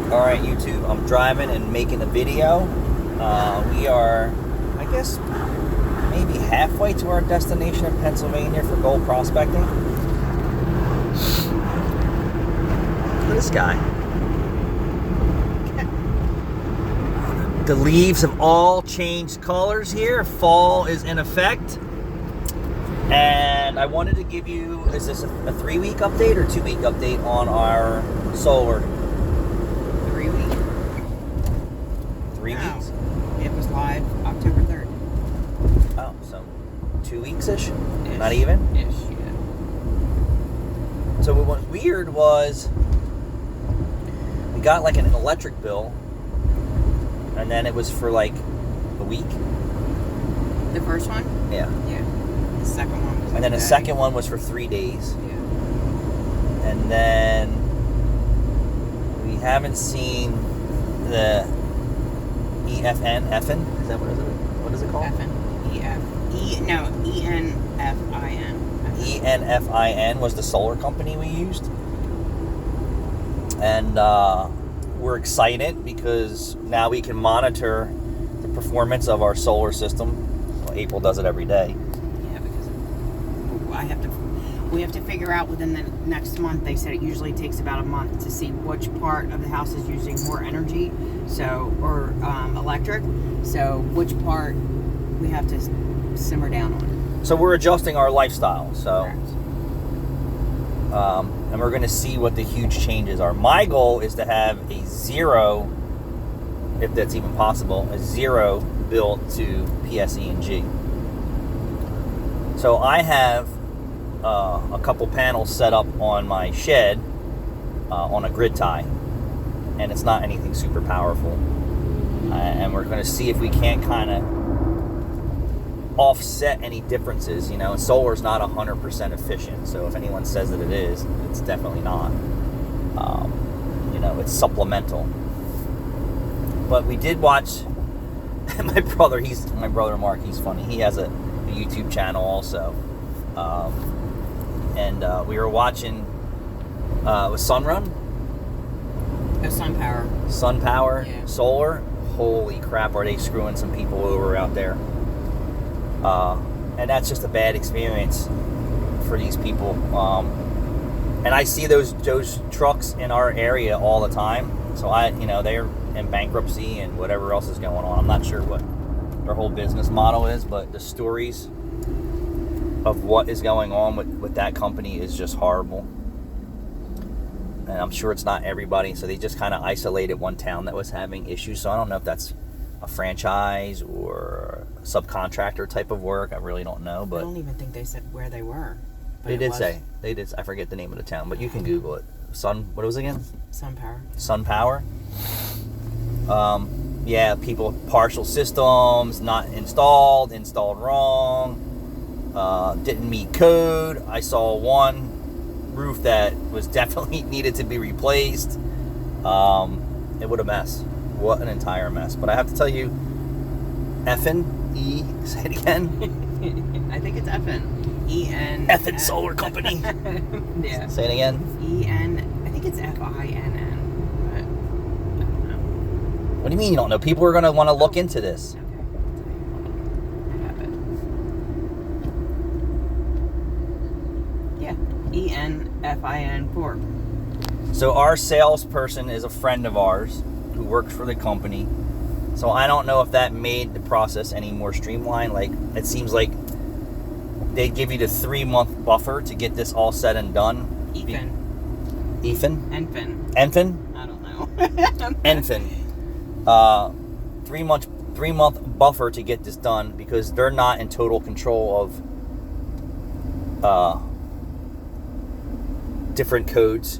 All right, YouTube, I'm driving and making a video. We are, I guess, maybe halfway to our destination in Pennsylvania for gold prospecting. Look at this guy. The leaves have all changed colors here. Fall is in effect. And I wanted to give you, is this a 3-week update or 2-week update on our solar? 3 weeks. 3 No. weeks? It was live October 3rd. Oh, so 2 weeks-ish? Ish. Not even? Ish, yeah. So what was weird was we got like an electric bill, and then it was for like a week. The first one? Yeah. Yeah. The second one was And then the today. second one was for 3 days. Yeah. And then we haven't seen the EFN, is that what is it called? ENFIN. ENFIN was the solar company we used. And we're excited because now we can monitor the performance of our solar system. Well, April does it every day. Yeah, because we have to figure out within the next month. They said it usually takes about a month to see which part of the house is using more energy, or electric. So which part we have to simmer down on. So we're adjusting our lifestyle. So, Correct. and we're going to see what the huge changes are. My goal is to have a zero, if that's even possible, a zero bill to PSE&G. So I have a couple panels set up on my shed on a grid tie, and it's not anything super powerful. And we're going to see if we can't kind of offset any differences. You know, solar's not 100% efficient, so if anyone says that it is, it's definitely not. You know, it's supplemental. But we did watch my brother Mark, he's funny, he has a YouTube channel also, and we were watching with Sunrun, SunPower, Yeah. solar. Holy crap, are they screwing some people over out there. And that's just a bad experience for these people. And I see those trucks in our area all the time. So they're in bankruptcy and whatever else is going on. I'm not sure what their whole business model is, but the stories of what is going on with that company is just horrible. And I'm sure it's not everybody. So they just kind of isolated one town that was having issues. So I don't know if that's a franchise or subcontractor type of work. I really don't know, but I don't even think they said where they were. But they it did was say. I forget the name of the town, but you can Google it. What was it again? SunPower. SunPower. Yeah, people, partial systems not installed wrong, didn't meet code. I saw one roof that was definitely needed to be replaced. It was a mess. What an entire mess. But I have to tell you, say it again. I think it's EFN. Effin Solar Company. Yeah. Say it again. I think it's FINN. But I don't know. What do you mean you don't know? People are going to want to look into this. Okay. I have it. Yeah. ENFIN Corp. So our salesperson is a friend of ours who works for the company. So I don't know if that made the process any more streamlined. Like, it seems like they give you the 3-month buffer to get this all said and done. EFIN. EFIN? I don't know. ENFIN. 3-month buffer to get this done because they're not in total control of different codes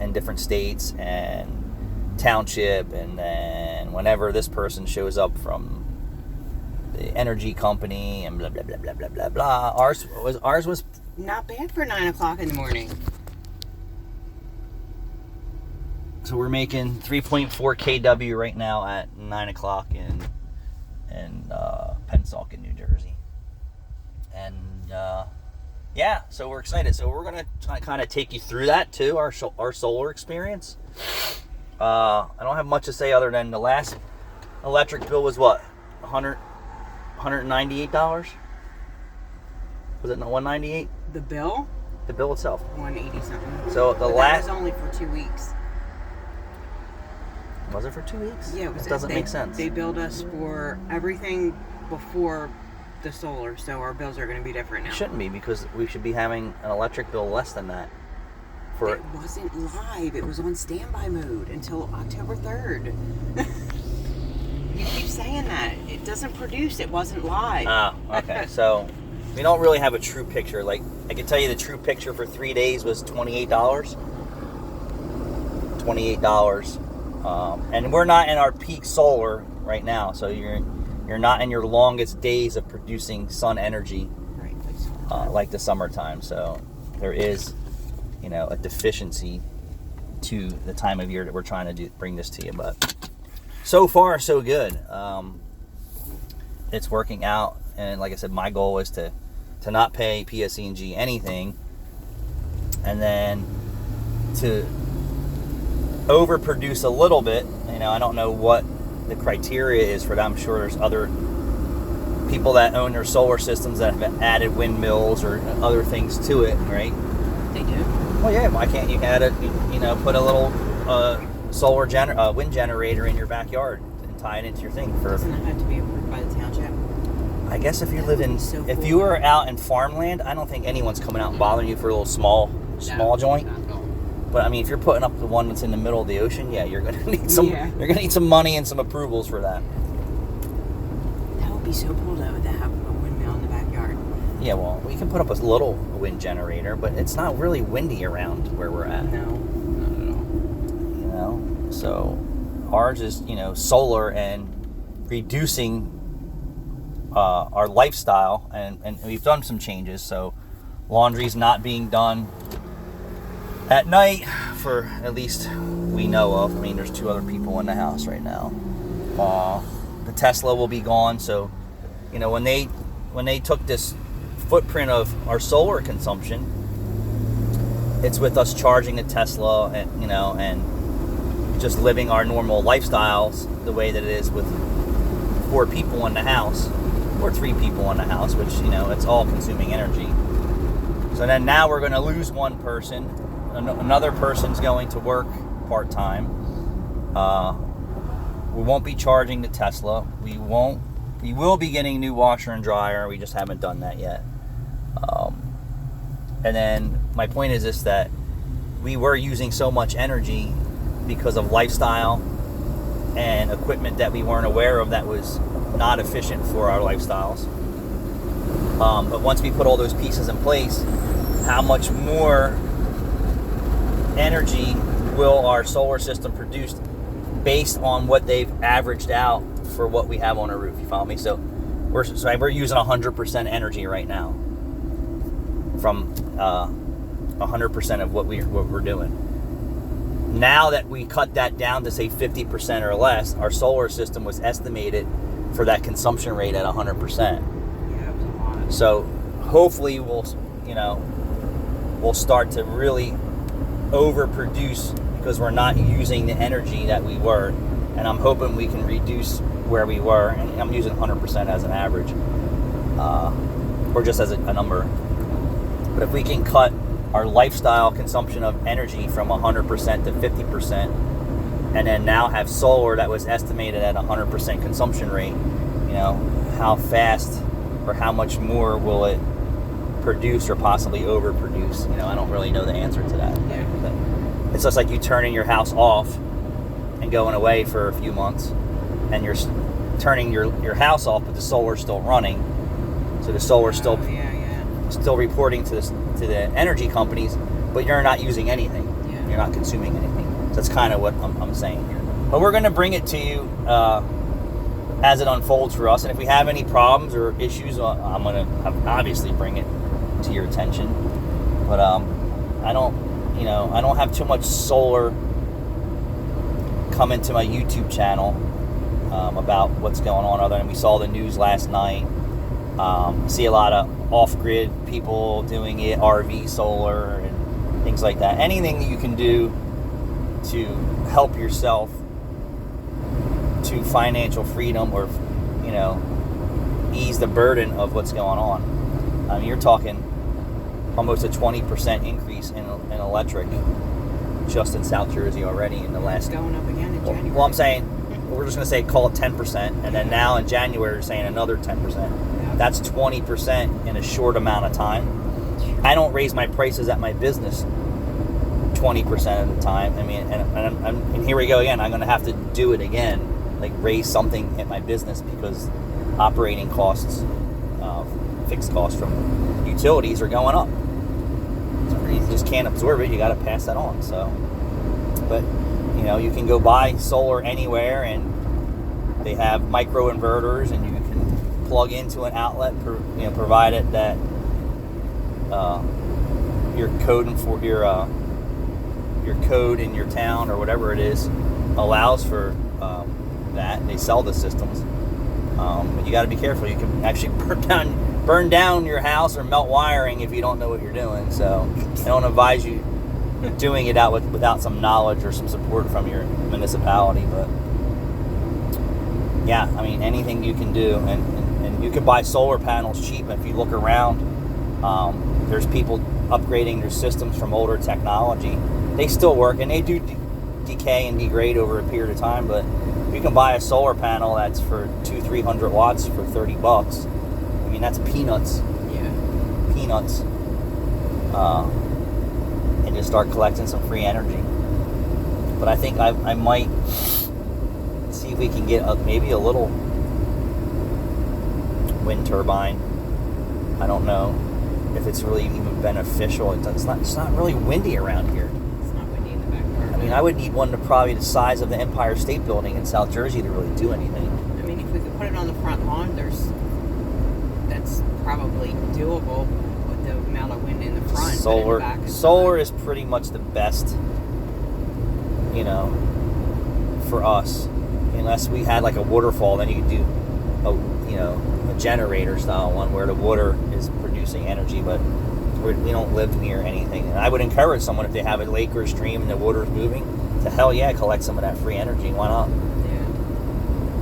in different states and township, and then whenever this person shows up from the energy company and blah blah blah blah blah blah blah. Ours was Not bad for 9 o'clock in the morning. so we're making 3.4 kW right now at 9 o'clock in Pennsauken, New Jersey, and yeah, so we're excited. So we're gonna kind of take you through that too, our solar experience. I don't have much to say other than the last electric bill was what? $198? Was it not 198? The bill? The bill itself. 180 something. So the But last that was only for 2 weeks. was it for 2 weeks? Yeah, it was. That doesn't make sense. They billed us for everything before the solar, so our bills are going to be different now. It shouldn't be, because we should be having an electric bill less than that. It wasn't live. It was on standby mode until October 3rd. You keep saying that. It doesn't produce. It wasn't live. Ah, okay. So we don't really have a true picture. Like, I can tell you the true picture for 3 days was $28. $28. And we're not in our peak solar right now, so you're not in your longest days of producing sun energy, Right. like the summertime. So there is, a deficiency to the time of year that we're trying to bring this to you. But so far, so good. It's working out, and like I said, my goal is to not pay PSE&G anything, and then to overproduce a little bit. I don't know what the criteria is for that. I'm sure there's other people that own their solar systems that have added windmills or other things to it, right? They do. Well, yeah. Why can't you add put a little wind generator in your backyard and tie it into your thing for? Doesn't it have to be approved by the township? I guess if you live in, So if cool. you were out in farmland, I don't think anyone's coming out and bothering you for a little small joint. Not at all. But I mean, if you're putting up the one that's in the middle of the ocean, yeah, you're gonna need some. Yeah. You're gonna need some money and some approvals for that. That would be so cool though to have a windmill in the backyard. Yeah, well, we can put up a little wind generator, but it's not really windy around where we're at. No, not at all. So ours is solar and reducing our lifestyle, and we've done some changes. So laundry's not being done at night, for at least we know of. I mean, there's 2 other people in the house right now. The Tesla will be gone. So, when they took this footprint of our solar consumption, it's with us charging a Tesla and just living our normal lifestyles the way that it is with 4 people in the house or 3 people in the house, which it's all consuming energy. So then now we're going to lose one person. Another person's going to work part-time. We won't be charging the Tesla. We will be getting a new washer and dryer. We just haven't done that yet. And then my point is this, that we were using so much energy because of lifestyle and equipment that we weren't aware of that was not efficient for our lifestyles. But once we put all those pieces in place, how much more energy will our solar system produce based on what they've averaged out for what we have on our roof? You follow me? So we're using 100% energy right now from 100% of what we're doing. Now that we cut that down to say 50% or less, our solar system was estimated for that consumption rate at 100%. Yeah, it was a lot. So hopefully we'll start to really overproduce because we're not using the energy that we were, and I'm hoping we can reduce where we were, and I'm using 100% as an average, or just as a number. But if we can cut our lifestyle consumption of energy from 100% to 50%, and then now have solar that was estimated at 100% consumption rate, how fast or how much more will it produce or possibly overproduce? I don't really know the answer to that. Yeah. But it's just like you turning your house off and going away for a few months, and you're turning your house off, but the solar's still running. So the solar's still reporting to the energy companies, but you're not using anything. Yeah. You're not consuming anything. So that's kind of what I'm saying here. But we're going to bring it to you as it unfolds for us, and if we have any problems or issues, I'm going to obviously bring it to your attention. But I don't have too much solar coming to my YouTube channel about what's going on, other than we saw the news last night. See a lot of off-grid people doing it, RV solar and things like that. Anything that you can do to help yourself to financial freedom, or ease the burden of what's going on. I mean, you're talking almost a 20% increase in electric just in South Jersey already in the last. It's going up again in January. Well, I'm saying we're just going to say call it 10%, and then now in January we're saying another 10%. Yeah. That's 20% in a short amount of time. I don't raise my prices at my business 20% of the time. I mean, and here we go again. I'm going to have to do it again, like raise something at my business because operating costs, fixed costs from utilities are going up. You just can't absorb it. You got to pass that on. So, but you can go buy solar anywhere, and they have micro inverters, and you can plug into an outlet, provided that your code in your town or whatever it is allows for that. They sell the systems, but you got to be careful. You can actually burn down your house or melt wiring if you don't know what you're doing. So I don't advise you doing it without some knowledge or some support from your municipality. But yeah, I mean, anything you can do, and you can buy solar panels cheap. If you look around, there's people upgrading their systems from older technology. They still work, and they do decay and degrade over a period of time, but you can buy a solar panel that's for 200-300 watts for $30. I mean, that's peanuts. Yeah. Peanuts. And just start collecting some free energy. But I think I might see if we can get maybe a little wind turbine. I don't know if it's really even beneficial. It's not really windy around here. It's not windy in the backyard. I mean, I would need one to probably the size of the Empire State Building in South Jersey to really do anything. I mean, if we could put it on the front lawn, that's probably doable with the amount of wind in the front. Solar, but in the back solar is pretty much the best, for us. Unless we had like a waterfall, then you could do a generator style one where the water is producing energy, but we don't live near anything. And I would encourage someone, if they have a lake or a stream and the water is moving, to collect some of that free energy. Why not?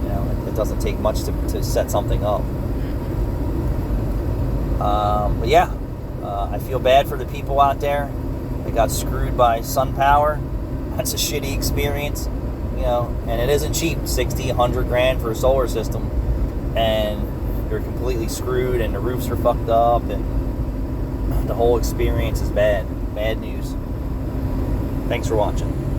Yeah. It doesn't take much to set something up. But yeah, I feel bad for the people out there that got screwed by SunPower. That's a shitty experience, and it isn't cheap. 60, 100 grand for a solar system, and you're completely screwed, and the roofs are fucked up, and the whole experience is bad news. Thanks for watching.